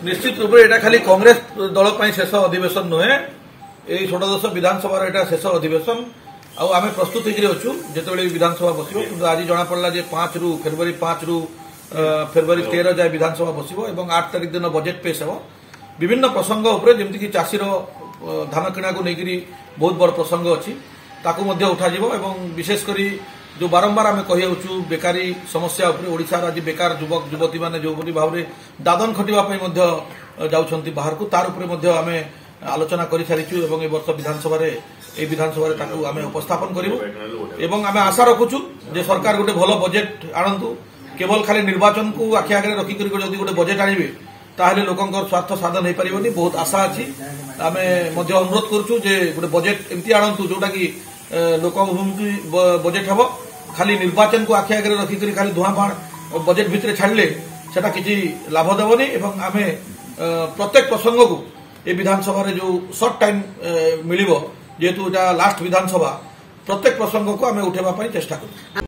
निश्चित रूप से खाली कांग्रेस दल शेष अधिवेशन नुहे यही 16 विधानसभा यहाँ शेष अधिवेशन आम प्रस्तुत होचु जिते विधानसभा बस कि आज जना पड़ा जे फेब्रुआरी 5 रु फेब्रुआरी 13 जाए विधानसभा बस 8 तारिख दिन बजेट पेश हो विभिन्न प्रसंग जमीक चाषीर धान किणा को लेकर बहुत बड़ प्रसंग अच्छी ताकू उठा विशेषकर जो बारंबार आम कहु बेकारी समस्या ओडिशार आज बेकार युवक युवती मैंने जो भाव में दादन खटिवाई जाऊँच बाहर को तार आम आलोचना कर सारी ए वर्ष विधानसभा आम उपस्थापन करूँ आम आशा रखुचु जे सरकार गोटे भल बजेट आणतु केवल खाली निर्वाचन को आखि आगे रखिक गोटे बजेट आने ताहले लोकंकर स्वार्थ साधन हो पारिबनी बहुत आशा अच्छी आम अनुरोध करुचु जे गोटे बजेट एमती आणतु जोटा कि लोकमुखी बजेट हम खाली निर्वाचन को आखि आगे रखिक खाली धुआं फाण बजेट भितर छाड़े सेटा किसी लाभ देवनी आम प्रत्येक प्रसंग को ये विधानसभा जो सर्ट टाइम मिल जेहेतु लास्ट विधानसभा प्रत्येक प्रसंग को आम उठेबा चेष्टा करूँ।